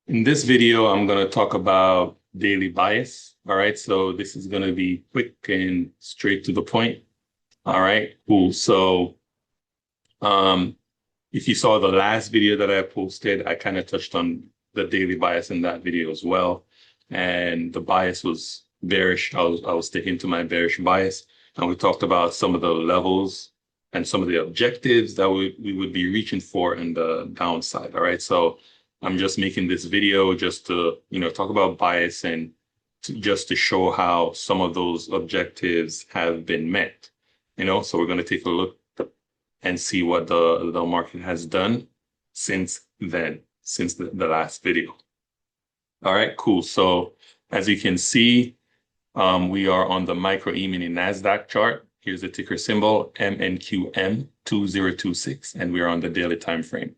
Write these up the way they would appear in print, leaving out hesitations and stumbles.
In this video, I'm going to talk about daily bias. All right. So this is going to be quick and straight to the point. All right. Cool. So, um, if you saw the last video that I posted, I kind of touched on the daily bias in that video as well. And the bias was bearish. I was sticking to my bearish bias. And we talked about some of the levels and some of the objectives that we would be reaching for in the downside. All right. So I'm just making this video just to, talk about bias and just to show how some of those objectives have been met. So we're going to take a look and see what the market has done since then, since the last video. All right, cool. So as you can see, we are on the micro E-mini NASDAQ chart. Here's the ticker symbol MNQM2026, and we are on the daily time frame.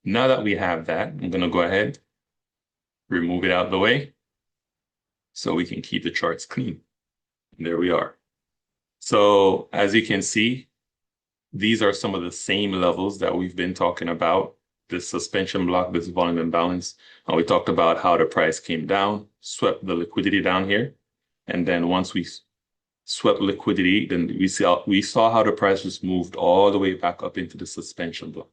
Now that we have that, I'm going to go ahead, remove it out of the way so we can keep the charts clean. And there we are. So as you can see, these are some of the same levels that we've been talking about. This suspension block, this volume imbalance. And we talked about how the price came down, swept the liquidity down here. And then once we swept liquidity, then we saw how the price just moved all the way back up into the suspension block.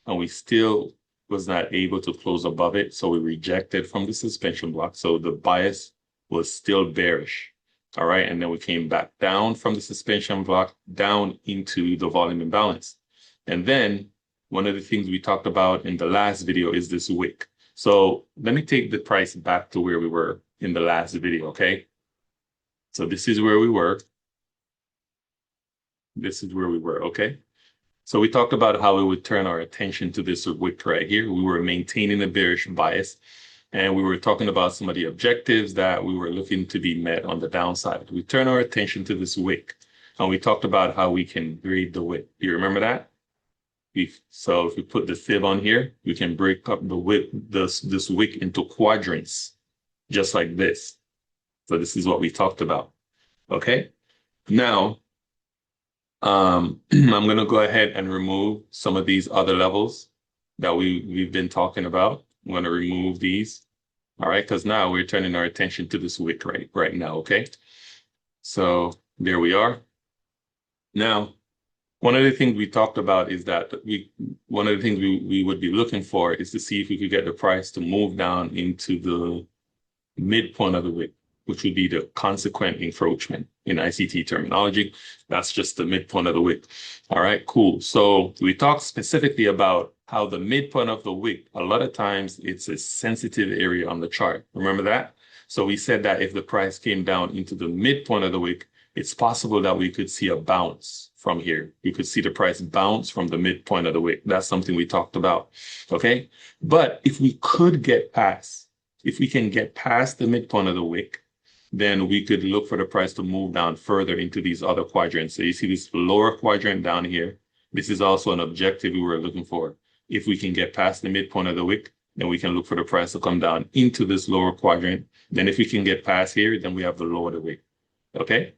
And we still was not able to close above it. So we rejected from the suspension block. So the bias was still bearish. All right. And then we came back down from the suspension block down into the volume imbalance. And then one of the things we talked about in the last video is this wick. So let me take the price back to where we were in the last video. Okay. So this is where we were. This is where we were. Okay. So we talked about how we would turn our attention to this wick right here. We were maintaining a bearish bias. And we were talking about some of the objectives that we were looking to be met on the downside. We turn our attention to this wick, and we talked about how we can grade the wick. Do you remember that? So if we put the fib on here, we can break up the wick, this wick into quadrants, just like this. So this is what we talked about. Okay. Now, I'm going to go ahead and remove some of these other levels that we've been talking about. I'm going to remove these. All right, because now we're turning our attention to this wick right now, okay? So there we are. Now, one of the things we talked about is that one of the things we would be looking for is to see if we could get the price to move down into the midpoint of the wick, which would be the consequent encroachment in ICT terminology. That's just the midpoint of the wick. All right, cool. So we talked specifically about how the midpoint of the wick, a lot of times it's a sensitive area on the chart. Remember that? So we said that if the price came down into the midpoint of the wick, it's possible that we could see a bounce from here. You could see the price bounce from the midpoint of the wick. That's something we talked about. Okay. But if we can get past the midpoint of the wick, then we could look for the price to move down further into these other quadrants. So you see this lower quadrant down here. This is also an objective we were looking for. If we can get past the midpoint of the wick, then we can look for the price to come down into this lower quadrant. Then if we can get past here, then we have the lower of the wick. Okay.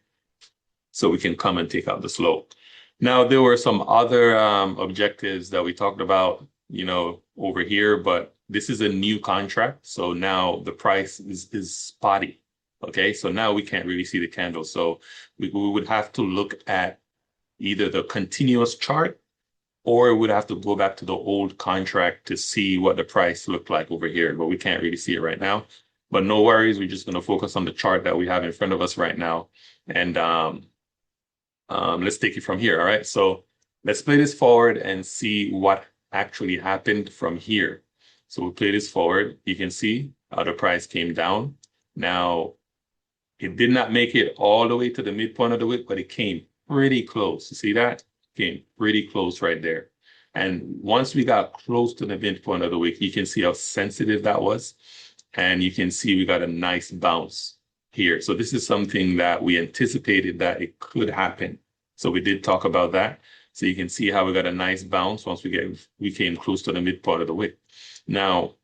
So we can come and take out the slope. Now, there were some other objectives that we talked about, over here, but this is a new contract. So now the price is spotty. Okay. So now we can't really see the candle. So we would have to look at either the continuous chart, or we would have to go back to the old contract to see what the price looked like over here, but we can't really see it right now. But no worries, we're just going to focus on the chart that we have in front of us right now. And let's take it from here, all right? So let's play this forward and see what actually happened from here. So we'll play this forward. You can see how the price came down. Now, it did not make it all the way to the midpoint of the wick, but it came pretty close. You see that? Came pretty close right there. And once we got close to the midpoint of the wick, you can see how sensitive that was. And you can see we got a nice bounce here. So this is something that we anticipated that it could happen. So we did talk about that. So you can see how we got a nice bounce once we came close to the midpoint of the wick. Now,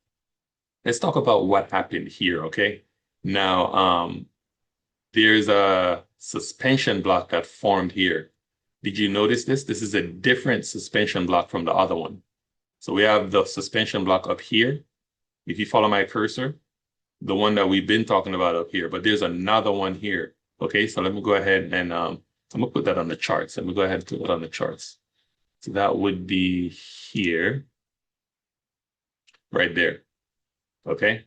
let's talk about what happened here, okay? Now, there's a suspension block that formed here. Did you notice this? This is a different suspension block from the other one. So we have the suspension block up here, if you follow my cursor, the one that we've been talking about up here, but there's another one here. Okay, so let me go ahead and I'm gonna put that on the charts. Let me go ahead and put it on the charts. So that would be here, right there. Okay.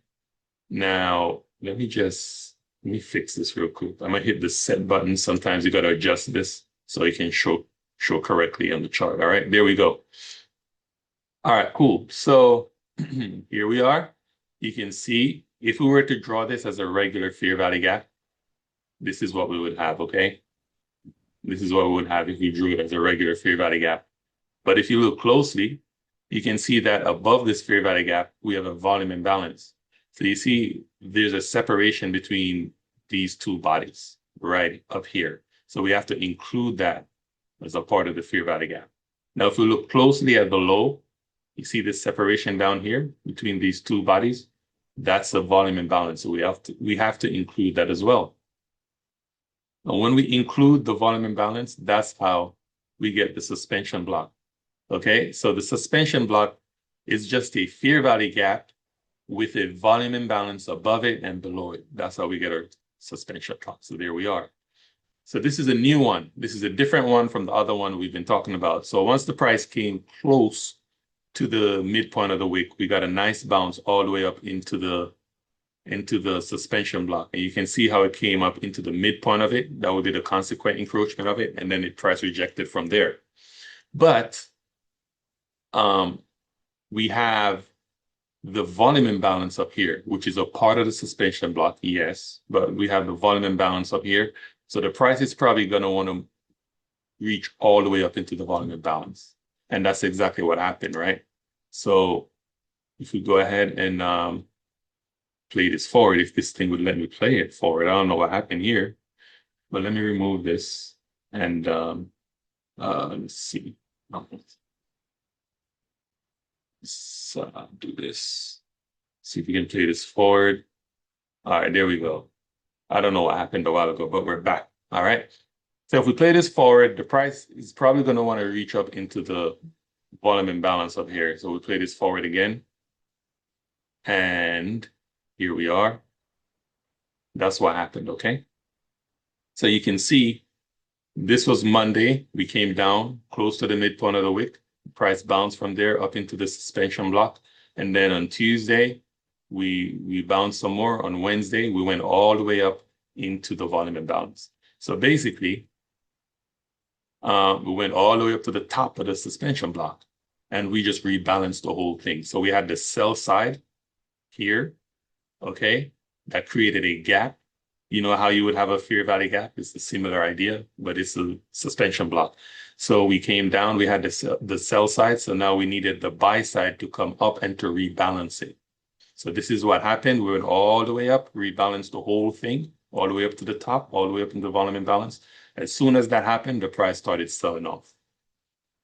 Now let me fix this real quick. I'm gonna hit the set button. Sometimes you gotta adjust this so it can show correctly on the chart. All right, there we go. All right, cool. So here we are. You can see if we were to draw this as a regular fair value gap, this is what we would have, okay? This is what we would have if we drew it as a regular fair value gap. But if you look closely, you can see that above this fair value gap, we have a volume imbalance. So you see there's a separation between these two bodies right up here. So we have to include that as a part of the fair value gap. Now, if we look closely at the low, you see this separation down here between these two bodies. That's the volume imbalance. So we have to include that as well. Now, when we include the volume imbalance, that's how we get the suspension block. Okay, so the suspension block is just a fair value gap with a volume imbalance above it and below it. That's how we get our suspension block. So there we are. So this is a new one. This is a different one from the other one we've been talking about. So once the price came close to the midpoint of the wick, we got a nice bounce all the way up into the suspension block. And you can see how it came up into the midpoint of it. That would be the consequent encroachment of it. And then it price rejected from there. But we have the volume imbalance up here, which is a part of the suspension block, yes, but we have the volume imbalance up here. So the price is probably going to want to reach all the way up into the volume imbalance. And that's exactly what happened, right? So if we go ahead and play this forward, if this thing would let me play it forward, I don't know what happened here, but let me remove this and let's see. Let's do this. See if we can play this forward. All right, there we go. I don't know what happened a while ago, but we're back. All right. So if we play this forward, the price is probably going to want to reach up into the volume imbalance up here. So we play this forward again. And here we are. That's what happened, okay? So you can see this was Monday. We came down close to the midpoint of the wick. Price bounced from there up into the suspension block. And then on Tuesday, we bounced some more. On Wednesday, we went all the way up into the volume imbalance. So basically, we went all the way up to the top of the suspension block and we just rebalanced the whole thing. So we had the sell side here, okay, that created a gap. You know how you would have a fair value gap? It's a similar idea, but it's a suspension block. So we came down, we had the sell side. So now we needed the buy side to come up and to rebalance it. So this is what happened. We went all the way up, rebalanced the whole thing, all the way up to the top, all the way up into the volume imbalance. As soon as that happened, the price started selling off.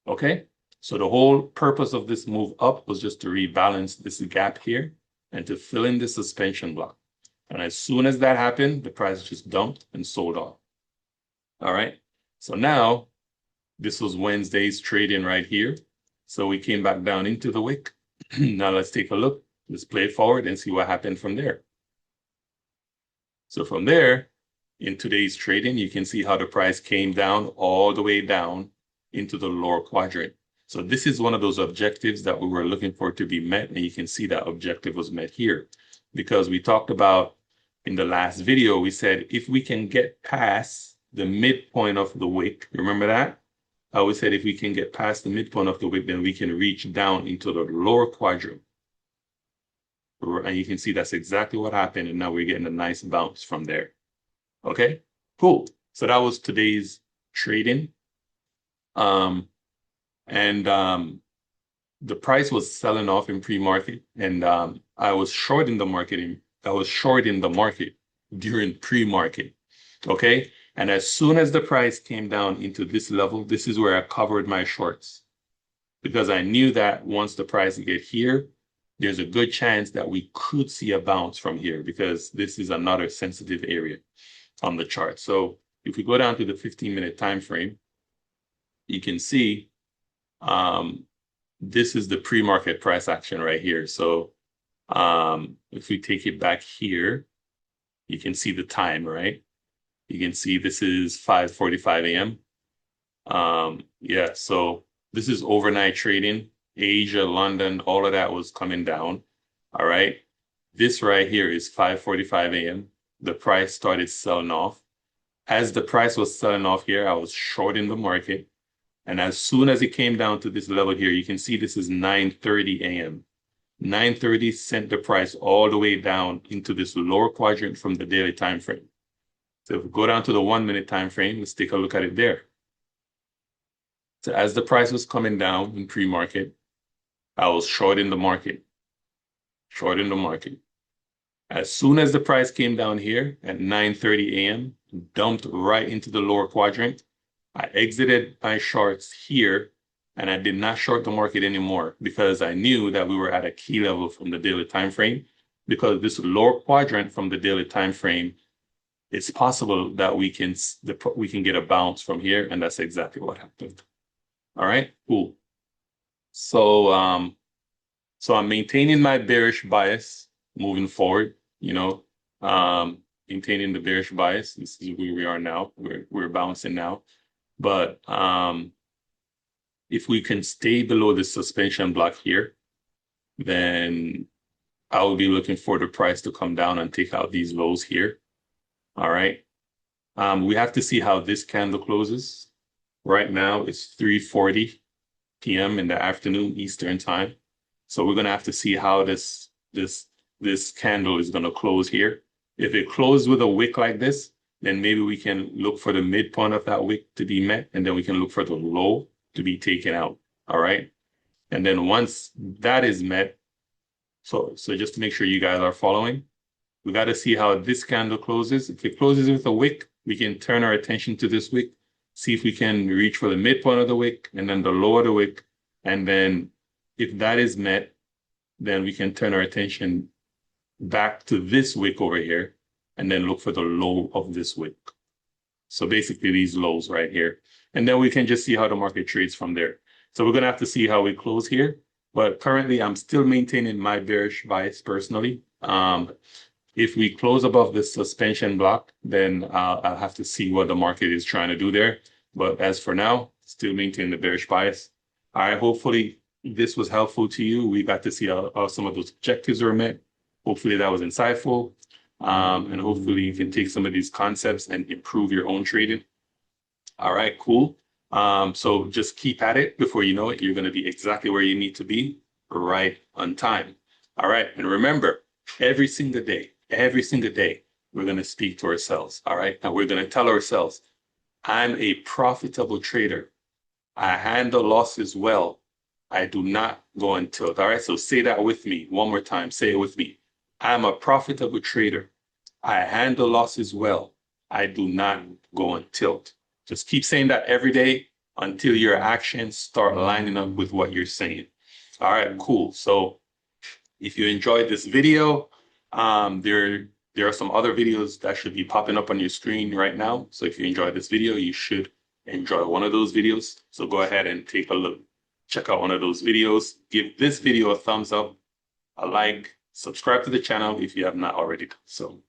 Okay? So the whole purpose of this move up was just to rebalance this gap here and to fill in the suspension block. And as soon as that happened, the price just dumped and sold off. All right? So now, this was Wednesday's trading right here. So we came back down into the wick. Now let's take a look. Let's play it forward and see what happened from there. So from there, in today's trading, you can see how the price came down all the way down into the lower quadrant. So this is one of those objectives that we were looking for to be met. And you can see that objective was met here because we talked about in the last video, we said, if we can get past the midpoint of the wick, remember that? I always said, if we can get past the midpoint of the wick, then we can reach down into the lower quadrant. And you can see that's exactly what happened. And now we're getting a nice bounce from there. Okay, cool. So that was today's trading. The price was selling off in pre-market, and I was short in the market. I was short in the market during pre-market. Okay, and as soon as the price came down into this level, this is where I covered my shorts because I knew that once the price get here, there's a good chance that we could see a bounce from here because this is another sensitive area on the chart. So if we go down to the 15-minute time frame, you can see this is the pre-market price action right here. So If we take it back here, you can see the time, right? You can see this is 5:45 a.m. Yeah, so this is overnight trading. Asia, London, all of that was coming down. All right. This right here is 5:45 a.m. The price started selling off. As the price was selling off here, I was shorting the market. And as soon as it came down to this level here, you can see this is 9:30 a.m. 9:30 sent the price all the way down into this lower quadrant from the daily time frame. So if we go down to the 1 minute time frame, let's take a look at it there. So as the price was coming down in pre-market, I was shorting the market, shorting the market. As soon as the price came down here at 9:30 a.m., dumped right into the lower quadrant, I exited my shorts here and I did not short the market anymore because I knew that we were at a key level from the daily time frame. Because this lower quadrant from the daily time frame, it's possible that we can get a bounce from here, and that's exactly what happened. All right, cool. So I'm maintaining my bearish bias moving forward, maintaining the bearish bias. This is where we are now. We're bouncing now. But if we can stay below the suspension block here, then I will be looking for the price to come down and take out these lows here. All right. We have to see how this candle closes. Right now, it's 3:40 p.m. in the afternoon Eastern time. So we're going to have to see how this candle is going to close here. If it closes with a wick like this, then maybe we can look for the midpoint of that wick to be met, and then we can look for the low to be taken out. All right. And then once that is met, so just to make sure you guys are following, we got to see how this candle closes. If it closes with a wick, we can turn our attention to this wick, see if we can reach for the midpoint of the wick and then the low of the wick. And then if that is met, then we can turn our attention back to this wick over here and then look for the low of this wick. So basically these lows right here. And then we can just see how the market trades from there. So we're going to have to see how we close here. But currently I'm still maintaining my bearish bias personally. If we close above this suspension block, then I'll have to see what the market is trying to do there. But as for now, still maintain the bearish bias. All right, hopefully this was helpful to you. We got to see how some of those objectives were met. Hopefully that was insightful. And hopefully you can take some of these concepts and improve your own trading. All right, cool. So just keep at it. Before you know it, you're going to be exactly where you need to be right on time. All right. And remember, every single day, we're going to speak to ourselves. All right. And we're going to tell ourselves, I'm a profitable trader. I handle losses well. I do not go on tilt. All right. So say that with me one more time. Say it with me. I'm a profitable trader. I handle losses well. I do not go on tilt. Just keep saying that every day until your actions start lining up with what you're saying. All right, cool. So if you enjoyed this video, there are some other videos that should be popping up on your screen right now. So if you enjoyed this video, you should enjoy one of those videos. So go ahead and take a look. Check out one of those videos. Give this video a thumbs up, a like, subscribe to the channel if you have not already done so.